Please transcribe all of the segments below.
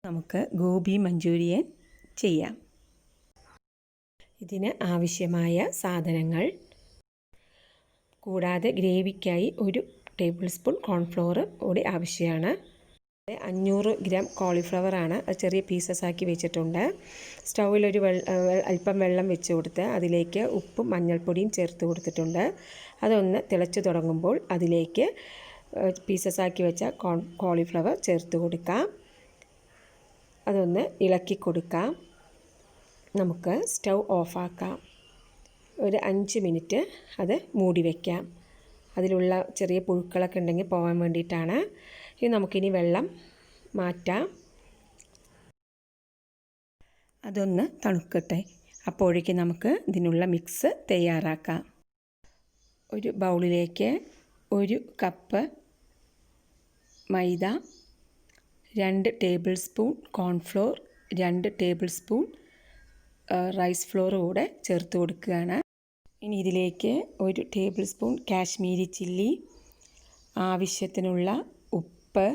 നമുക്ക് ഗോബി മഞ്ചൂരിയൻ ചെയ്യാം. ഇതിന് ആവശ്യമായ സാധനങ്ങൾ കൂടാതെ ഗ്രേവിക്കായി 1 ടേബിൾ സ്പൂൺ കോൺഫ്ലവർ കൂടി ആവശ്യമാണ്. 500 ഗ്രാം കോളിഫ്ലവർ ആണ്, അത് ചെറിയ പീസസ് ആക്കി വെച്ചിട്ടുണ്ട്. സ്റ്റൗവിലൊരു അല്പം വെള്ളം വെച്ച് കൊടുത്ത് അതിലേക്ക് ഉപ്പും മഞ്ഞൾപ്പൊടിയും ചേർത്ത് കൊടുത്തിട്ടുണ്ട്. അതൊന്ന് തിളച്ച് തുടങ്ങുമ്പോൾ അതിലേക്ക് പീസസ് ആക്കി വെച്ച കോളിഫ്ലവർ ചേർത്ത് കൊടുക്കാം. അതൊന്ന് ഇളക്കി കൊടുക്കാം. നമുക്ക് സ്റ്റൗ ഓഫാക്കാം. ഒരു 5 മിനിറ്റ് അത് മൂടി വയ്ക്കാം. അതിലുള്ള ചെറിയ പുഴുക്കളൊക്കെ ഉണ്ടെങ്കിൽ പോകാൻ വേണ്ടിയിട്ടാണ്. ഇത് നമുക്കിനി വെള്ളം മാറ്റാം. അതൊന്ന് തണുക്കട്ടെ. അപ്പോഴേക്കും നമുക്ക് ഇതിനുള്ള മിക്സ് തയ്യാറാക്കാം. ഒരു ബൗളിലേക്ക് 1 cup maida, 2 tablespoon cornflour, 2 tablespoon rice flour കൂടെ ചേർത്ത് കൊടുക്കുകയാണ്. ഇനി ഇതിലേക്ക് 1 ടേബിൾ സ്പൂൺ കാശ്മീരി ചില്ലി, ആവശ്യത്തിനുള്ള ഉപ്പ്,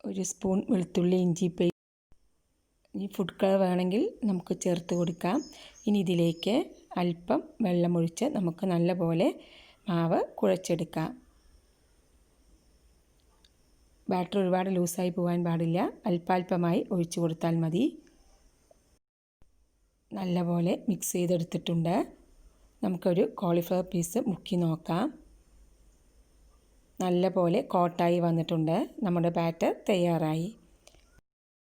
1 സ്പൂൺ വെളുത്തുള്ളി ഇഞ്ചി പേസ്റ്റ്, ഈ ഫുഡ് കളർ വേണമെങ്കിൽ നമുക്ക് ചേർത്ത് കൊടുക്കാം. ഇനി ഇതിലേക്ക് അല്പം വെള്ളമൊഴിച്ച് നമുക്ക് നല്ലപോലെ മാവ് കുഴച്ചെടുക്കാം. ബാറ്റർ ഒരുപാട് ലൂസായി പോകാൻ പാടില്ല. അല്പാൽപമായി ഒഴിച്ചു കൊടുത്താൽ മതി. നല്ലപോലെ മിക്സ് ചെയ്തെടുത്തിട്ടുണ്ട്. നമുക്കൊരു കോളിഫ്ലവർ പീസ് മുക്കി നോക്കാം. നല്ലപോലെ കോട്ടായി വന്നിട്ടുണ്ട്. നമ്മുടെ ബാറ്റർ തയ്യാറായി.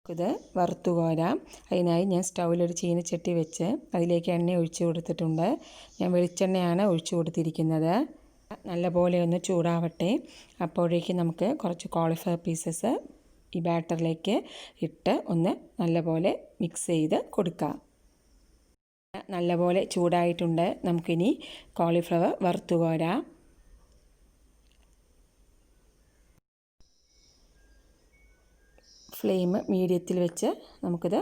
ഇത് വറുത്തു കോരാം. അതിനായി ഞാൻ സ്റ്റൗവിലൊരു ചീനച്ചട്ടി വെച്ച് അതിലേക്ക് എണ്ണ ഒഴിച്ചു കൊടുത്തിട്ടുണ്ട്. ഞാൻ വെളിച്ചെണ്ണയാണ് ഒഴിച്ചു കൊടുത്തിരിക്കുന്നത്. നല്ലപോലെ ഒന്ന് ചൂടാവട്ടെ. അപ്പോഴേക്കും നമുക്ക് കുറച്ച് കോളിഫ്ലവർ പീസസ് ഈ ബാറ്ററിലേക്ക് ഇട്ട് ഒന്ന് നല്ലപോലെ മിക്സ് ചെയ്ത് കൊടുക്കാം. നല്ലപോലെ ചൂടായിട്ടുണ്ട്. നമുക്കിനി കോളിഫ്ലവർ വറുത്തു കോരാം. ഫ്ലെയിം മീഡിയത്തിൽ വെച്ച് നമുക്കിത്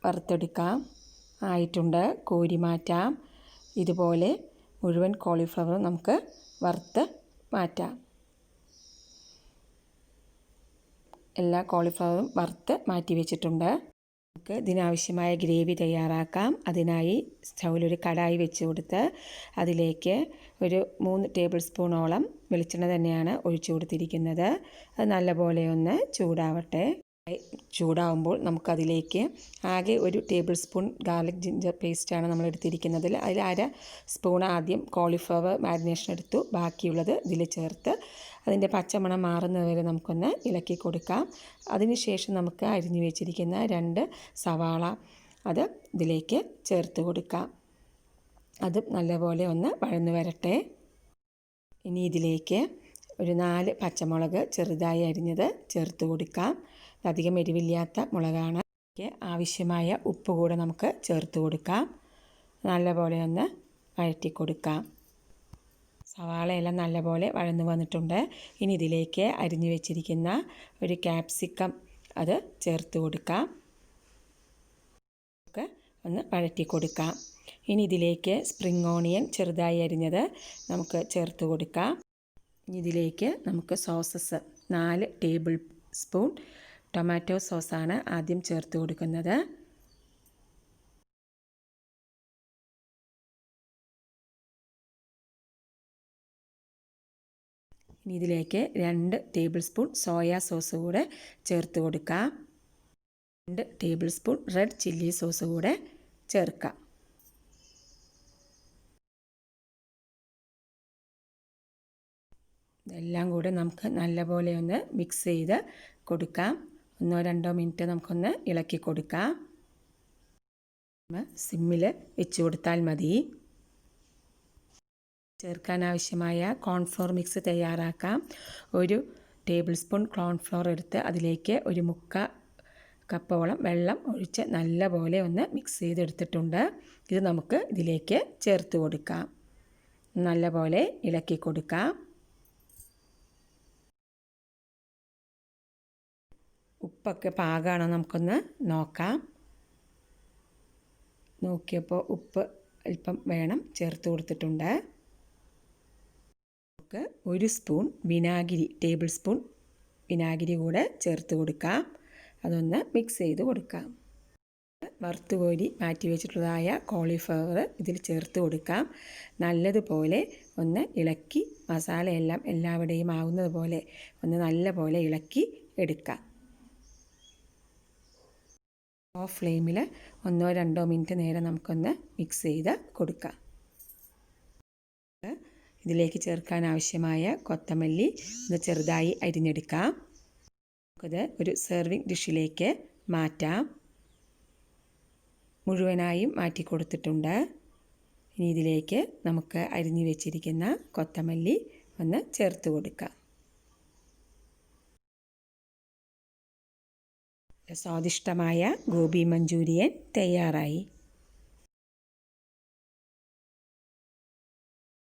വറുത്തെടുക്കാം. ആയിട്ടുണ്ട്. കോരി മാറ്റാം. ഇതുപോലെ മുഴുവൻ കോളിഫ്ലവറും നമുക്ക് വറുത്ത് മാറ്റാം. എല്ലാ കോളിഫ്ലവറും വറുത്ത് മാറ്റി വെച്ചിട്ടുണ്ട്. നമുക്ക് ഇതിനാവശ്യമായ ഗ്രേവി തയ്യാറാക്കാം. അതിനായി സ്റ്റൗവിലൊരു കടായി വെച്ച് കൊടുത്ത് അതിലേക്ക് ഒരു 3 ടേബിൾ സ്പൂണോളം വെളിച്ചെണ്ണ തന്നെയാണ് ഒഴിച്ചു കൊടുത്തിരിക്കുന്നത്. അത് നല്ലപോലെ ഒന്ന് ചൂടാവട്ടെ. ചൂടാവുമ്പോൾ നമുക്കതിലേക്ക് ആകെ 1 ടേബിൾ സ്പൂൺ ഗാർലിക് ജിഞ്ചർ പേസ്റ്റാണ് നമ്മൾ എടുത്തിരിക്കുന്നത്. അതിൽ 1/2 സ്പൂൺ ആദ്യം കോളിഫ്ലവർ മാരിനേഷൻ എടുത്തു. ബാക്കിയുള്ളത് ഇതിൽ ചേർത്ത് അതിൻ്റെ പച്ചമണം മാറുന്നത് വരെ നമുക്കൊന്ന് ഇളക്കി കൊടുക്കാം. അതിനുശേഷം നമുക്ക് അരിഞ്ഞു വെച്ചിരിക്കുന്ന 2 സവാള അത് ഇതിലേക്ക് ചേർത്ത് കൊടുക്കാം. അത് നല്ലപോലെ ഒന്ന് വഴന്നു വരട്ടെ. ഇനി ഇതിലേക്ക് ഒരു 4 പച്ചമുളക് ചെറുതായി അരിഞ്ഞത് ചേർത്ത് കൊടുക്കാം. അധികം എരിവില്ലാത്ത മുളകാണ്. ആവശ്യമായ ഉപ്പ് കൂടെ നമുക്ക് ചേർത്ത് കൊടുക്കാം. നല്ലപോലെ ഒന്ന് വഴറ്റി കൊടുക്കാം. സവാളയെല്ലാം നല്ലപോലെ വഴന്നു വന്നിട്ടുണ്ട്. ഇനി ഇതിലേക്ക് അരിഞ്ഞു വെച്ചിരിക്കുന്ന ഒരു ക്യാപ്സിക്കം അത് ചേർത്ത് കൊടുക്കാം. നമുക്ക് ഒന്ന് വഴറ്റി കൊടുക്കാം. ഇനി ഇതിലേക്ക് സ്പ്രിംഗ് ഓണിയൻ ചെറുതായി അരിഞ്ഞത് നമുക്ക് ചേർത്ത് കൊടുക്കാം. ഇതിലേക്ക് നമുക്ക് സോസസ് 4 ടേബിൾ സ്പൂൺ ടൊമാറ്റോ സോസാണ് ആദ്യം ചേർത്ത് കൊടുക്കുന്നത്. ഇനി ഇതിലേക്ക് 2 ടേബിൾ സ്പൂൺ സോയാ സോസ് കൂടെ ചേർത്ത് കൊടുക്കാം. 2 table spoon red chilli sauce കൂടെ ചേർക്കാം. ഇതെല്ലാം കൂടെ നമുക്ക് നല്ലപോലെ ഒന്ന് മിക്സ് ചെയ്ത് കൊടുക്കാം. 1-2 മിനിറ്റ് നമുക്കൊന്ന് ഇളക്കി കൊടുക്കാം. സിമ്മിൽ വെച്ച് കൊടുത്താൽ മതി. ചേർക്കാൻ ആവശ്യമായ കോൺഫ്ലോർ മിക്സ് തയ്യാറാക്കാം. 1 ടേബിൾ സ്പൂൺ കോൺഫ്ലോർ എടുത്ത് അതിലേക്ക് 1/4 കപ്പോളം വെള്ളം ഒഴിച്ച് നല്ലപോലെ ഒന്ന് മിക്സ് ചെയ്തെടുത്തിട്ടുണ്ട്. ഇത് നമുക്ക് ഇതിലേക്ക് ചേർത്ത് കൊടുക്കാം. നല്ലപോലെ ഇളക്കി കൊടുക്കാം. ഉപ്പൊക്കെ പാകമാണോ നമുക്കൊന്ന് നോക്കാം. നോക്കിയപ്പോൾ ഉപ്പ് അല്പം വേണം ചേർത്ത് കൊടുത്തിട്ടുണ്ട്. നമുക്ക് 1 സ്പൂൺ വിനാഗിരി ടേബിൾ സ്പൂൺ വിനാഗിരി കൂടെ ചേർത്ത് കൊടുക്കാം. അതൊന്ന് മിക്സ് ചെയ്ത് കൊടുക്കാം. വറുത്തുകോരി മാറ്റി വെച്ചിട്ടുള്ളതായ കോളിഫ്ലവർ ഇതിൽ ചേർത്ത് കൊടുക്കാം. നല്ലതുപോലെ ഒന്ന് ഇളക്കി മസാലയെല്ലാം എല്ലാവിടെയും ആവുന്നത് പോലെ ഒന്ന് നല്ലപോലെ ഇളക്കി എടുക്കാം. ഓഫ് ഫ്ലെയിമിൽ 1-2 മിനിറ്റ് നേരം നമുക്കൊന്ന് മിക്സ് ചെയ്ത് കൊടുക്കാം. ഇതിലേക്ക് ചേർക്കാൻ ആവശ്യമായ കൊത്തമല്ലി ഒന്ന് ചെറുതായി അരിഞ്ഞെടുക്കാം. നമുക്കത് ഒരു സെർവിങ് ഡിഷിലേക്ക് മാറ്റാം. മുഴുവനായും മാറ്റി കൊടുത്തിട്ടുണ്ട്. ഇനി ഇതിലേക്ക് നമുക്ക് അരിഞ്ഞു വെച്ചിരിക്കുന്ന കൊത്തമല്ലി ഒന്ന് ചേർത്ത് കൊടുക്കാം. സ്വാദിഷ്ടമായ ഗോബി മഞ്ചൂരിയൻ തയ്യാറായി.